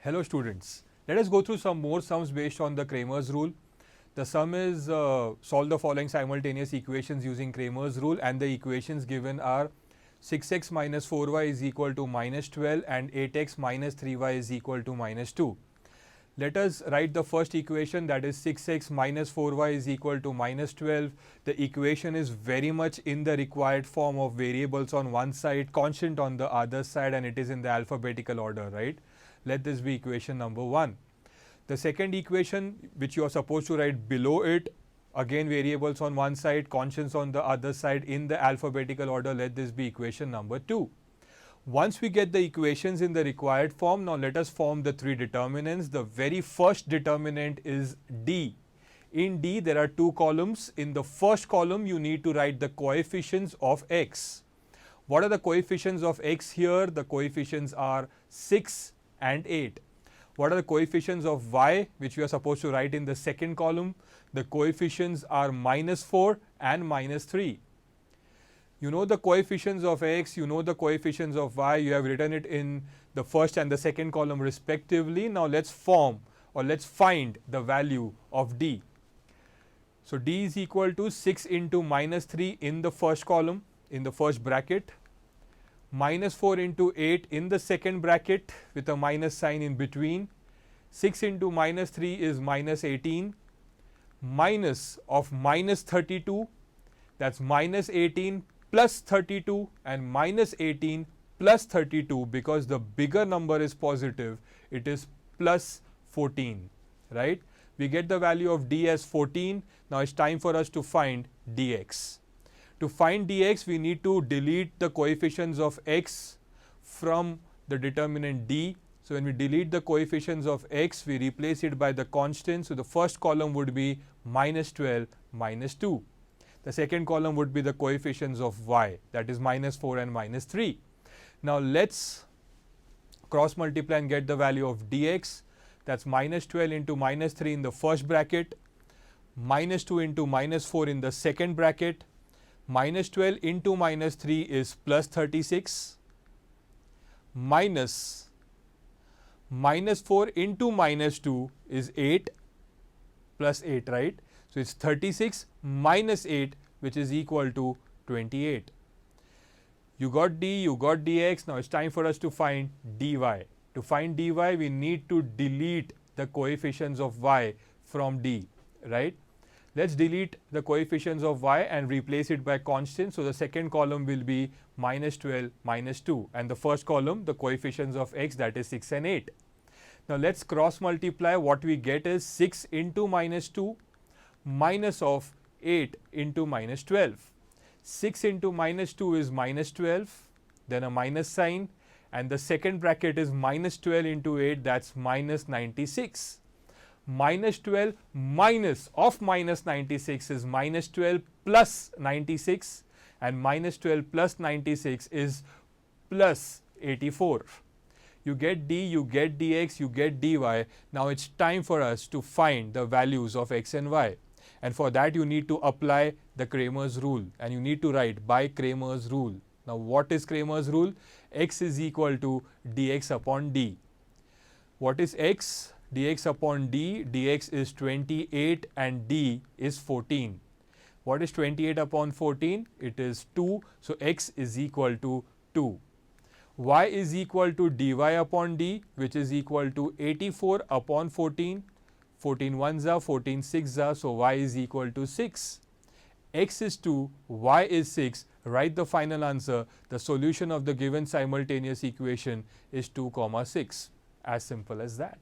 Hello students, let us go through some more sums based on the Cramer's rule. The sum is solve the following simultaneous equations using Cramer's rule, and the equations given are 6x minus 4y is equal to minus 12 and 8x minus 3y is equal to minus 2. Let us write the first equation, that is 6x minus 4y is equal to minus 12. The equation is very much in the required form of variables on one side, constant on the other side, and it is in the alphabetical order, right? Let this be equation number 1. The second equation, which you are supposed to write below it, again variables on one side, constants on the other side, in the alphabetical order. Let this be equation number 2. Once we get the equations in the required form, now let us form the three determinants. The very first determinant is D. In D, there are two columns. In the first column, you need to write the coefficients of x. What are the coefficients of x here? The coefficients are 6 and 8. What are the coefficients of y, which we are supposed to write in the second column? The coefficients are minus 4 and minus 3. You know the coefficients of x, you know the coefficients of y, you have written it in the first and the second column respectively. Now let's form, or let's find the value of D. So D is equal to 6 into minus 3 in the first column, in the first bracket, minus 4 into 8 in the second bracket with a minus sign in between. 6 into minus 3 is minus 18, minus of minus 32, that's minus 18 plus 32, and minus 18 plus 32, because the bigger number is positive, it is plus 14, right? We get the value of D as 14. Now it's time for us to find dx. To find dx, we need to delete the coefficients of x from the determinant D. So when we delete the coefficients of x, we replace it by the constant. So the first column would be minus 12 minus 2. The second column would be the coefficients of y, that is minus 4 and minus 3. Now let's cross multiply and get the value of dx. That's minus 12 into minus 3 in the first bracket, minus 2 into minus 4 in the second bracket. Minus 12 into minus 3 is plus 36, minus 4 into minus 2 is 8, plus 8, right? So it's 36 minus 8, which is equal to 28. You got D, you got dx. Now it's time for us to find dy. To find dy, we need to delete the coefficients of y from D, right? Let's delete the coefficients of y and replace it by constant. So the second column will be minus 12 minus 2, and the first column the coefficients of x, that is 6 and 8. Now let's cross multiply. What we get is 6 into minus 2 minus of 8 into minus 12. 6 into minus 2 is minus 12, then a minus sign, and the second bracket is minus 12 into 8, that's minus 96. Minus 12 minus of minus 96 is minus 12 plus 96, and minus 12 plus 96 is plus 84. You get D, you get dx, you get dy. Now it's time for us to find the values of x and y. And for that you need to apply the Cramer's rule, and you need to write by Cramer's rule. Now what is Cramer's rule? X is equal to dx upon d. What is x? Dx upon d, dx is 28 and d is 14. What is 28 upon 14? It is 2. So x is equal to 2. Y is equal to dy upon d, which is equal to 84 upon 14. 14 ones are, 14 six are, so y is equal to 6. X is 2, y is 6. Write the final answer. The solution of the given simultaneous equation is 2, 6. As simple as that.